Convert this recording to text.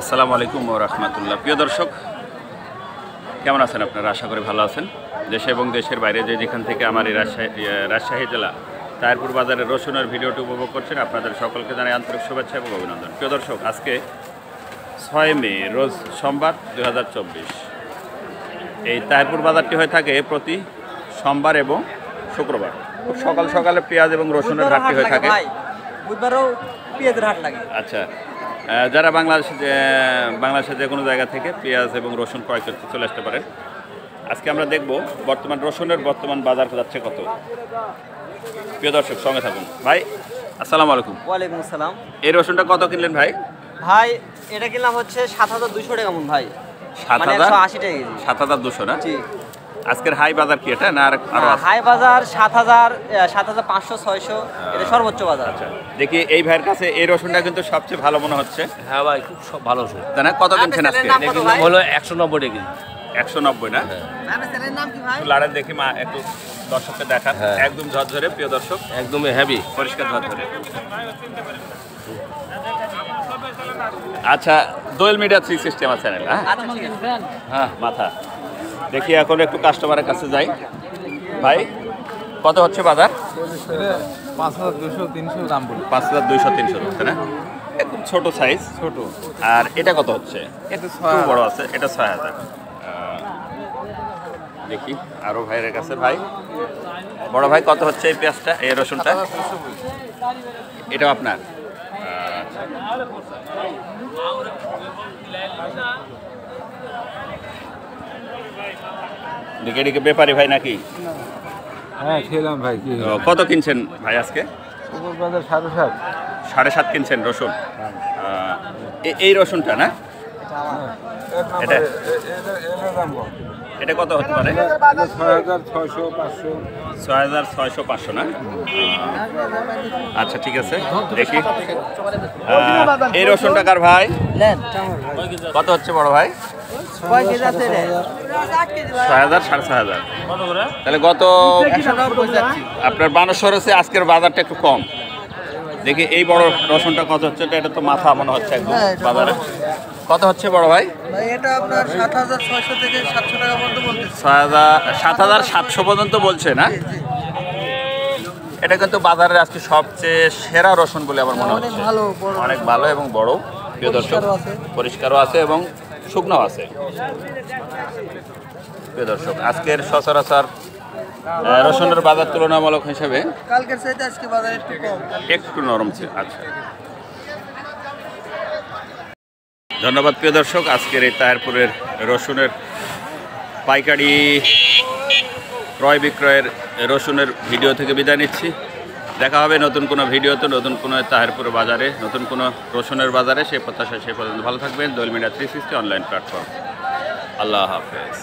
আসসালামু আলাইকুম ওয়া রাহমাতুল্লাহ। প্রিয় দর্শক, কেমন আছেন আপনারা? আশা করি ভালো আছেন। দেশে এবং দেশের বাইরে যেখান থেকে আমার এই রাজশাহী জেলা তাহিরপুর বাজারের রসুনের ভিডিওটি উপভোগ করছেন, আপনাদের সকলকে জানাই আন্তরিক শুভেচ্ছা এবং অভিনন্দন। প্রিয় দর্শক, আজকে 6 মে রোজ সোমবার 2024। এই তাহিরপুর বাজারটি হয়ে থাকে প্রতি সোমবার এবং শুক্রবার। খুব সকাল সকালে পেঁয়াজ এবং রসুনের হাটটি হয়ে থাকে। বুধবারও পেঁয়াজের হাট লাগে। আচ্ছা, যারা বাংলাদেশের যে কোনো জায়গা থেকে পেঁয়াজ এবং রসুন ক্রয় করতে চলে আসতে পারেন। আজকে আমরা দেখব বর্তমান রসুনের বাজার যাচ্ছে কত। প্রিয় দর্শক, সঙ্গে থাকুন। ভাই আসসালামু আলাইকুম। ওয়ালাইকুম আসসালাম। এই রসুনটা কত কিনলেন ভাই? ভাই এটা কিনলাম হচ্ছে 7200 টাকা মন ভাই। 7000 180 টাকা কেজি। 7200 না? জি। আজকের হাই বাজার কি এটা না আরো আছে? হাই বাজার 7000 7500 600 এটা সর্বোচ্চ বাজার। আচ্ছা, দেখি এই ভাইয়ের কাছে এই রসুনটা কিন্তু সবচেয়ে ভালো মনে হচ্ছে। হ্যাঁ ভাই, খুব ভালো রসুন। তাই না? কত কিনছেন আজকে? হলো 190 টাকা কেজি। 190 না? আপনার ছেলের নাম কি ভাই? একটু লাড়েন দেখি মা, একটু দর্শককে দেখান। হ্যাঁ। একদম ঝরঝরে প্রিয় দর্শক, একদমই হেভি, পরিষ্কার ঝরঝরে। আচ্ছা, দোয়েল মিডিয়া 360 আমার চ্যানেল। হ্যাঁ আচ্ছা ঠিক আছে। হ্যাঁ, মাথা দেখি। এখন একটু কাস্টমারের কাছে যাই। ভাই কত হচ্ছে বাজার? 5200-300 দাম বলি। 5200-300, তাই না? একদম ছোট সাইজ। ছোট আর এটা কত হচ্ছে? এটা একটু বড় আছে, এটা 6000। দেখি আরো ভাইয়ের কাছে। ভাই বড় ভাই, কত হচ্ছে এই পেঁয়াজটা, এই রসুনটা? এটাও আপনার? দেখি এদিকে ব্যাপারী ভাই নাকি? হ্যাঁ খেলাম ভাই। কি কত কিনছেন ভাই আজকে? উপর বাজার 7.5। 7.5 কিনছেন রসুন। এই রসুনটা না? এটা এটা কত হতে পারে? 6600-500। 6600-500 না? আচ্ছা ঠিক আছে, দেখি। এই রসুনটা কার ভাই? নেন। কত হচ্ছে বড় ভাই? কয় কেজি আছে রে? 6000 6500। তাহলে গত আপনার 1200 হচ্ছে, আজকের বাজারটা একটু কম। দেখি এই বড় রসুনটা কত হচ্ছে। এটা তো মাথা মনে হচ্ছে একদম বাজারে। কত হচ্ছে বড় ভাই? ভাই এটা আপনার 7600 থেকে 700 টাকা পর্যন্ত বলতেছে। 7700 পর্যন্ত বলছে না? এটা কিন্তু বাজারের আজকে সবচেয়ে সেরা রসুন বলে আমার মনে হচ্ছে। অনেক ভালো এবং বড়। প্রিয় দর্শক, পরিষ্কারও আছে এবং শুকনো আছে। প্রিয় দর্শক, আজকের সচরাচর রসুনের বাজার তুলনামূলক হিসেবে কালকের চাইতে আজকে বাজার একটু কম। একটু নরম ছিল। আচ্ছা, ধন্যবাদ প্রিয় দর্শক। আজকের এই তাহিরপুরের রসুনের পাইকারি ক্রয় বিক্রয়ের রসুনের ভিডিও থেকে বিদায় নিচ্ছি। দেখা হবে নতুন কোনো ভিডিওতে, নতুন কোনো তাহিরপুর বাজারে, নতুন কোনো রসুনের বাজারে। সেই প্রত্যাশা, সেই পর্যন্ত ভালো থাকবেন। দোয়েল মিডিয়া 360 অনলাইন প্ল্যাটফর্ম। আল্লাহ হাফেজ।